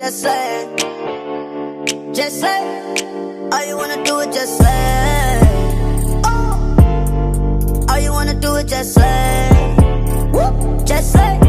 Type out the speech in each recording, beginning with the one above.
Just say, just say, all you wanna do is just say. Oh, all you wanna do is just say. Woo, just say.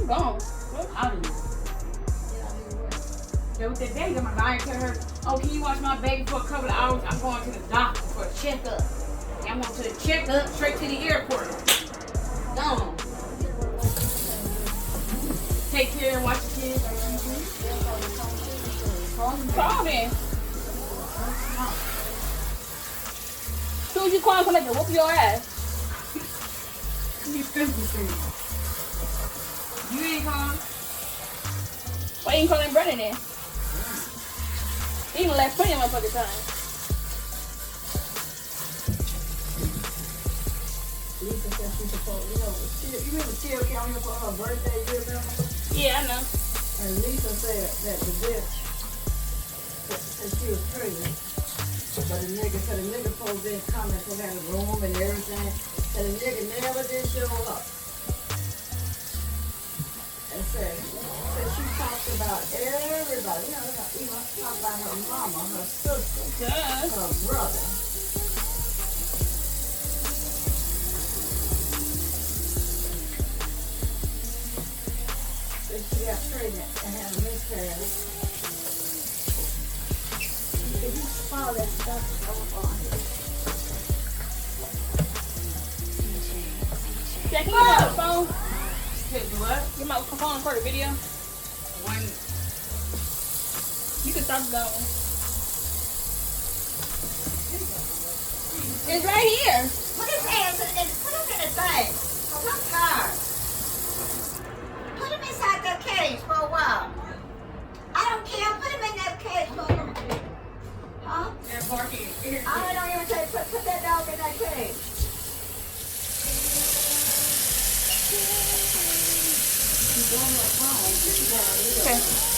gone. Out of here. Yeah, with that baby, my guy tell her, oh, can you watch my baby for a couple of hours? I'm going to the doctor for a checkup. And I'm going to the checkup straight to the airport. Gone. Take care and watch the kids. Call then. Soon as you call, I'm gonna whoop your ass. You ain't calm. Why you ain't calling Brennan then? He even left plenty of motherfucking time. Lisa said she's supposed, you remember Tia came here for her birthday, you remember? Yeah, I know. And Lisa said that the bitch said she was pregnant. But the nigga supposed to come and had a room and everything. And the nigga never did show up. And said she talked about everybody. You know, even talked about her mama, her sister, her brother. Said she got pregnant and had a miscarriage. Did you follow that stuff on here? Jack, can you get my phone? Hey, do what? Get my phone and record a video. When You can stop going. It's right here. Put his hands in the thing. I'm tired. Put him inside that cage for a while. I don't care. Put him in that cage for a while. Huh? they're barking. I don't even say put that dog in that cage. Okay.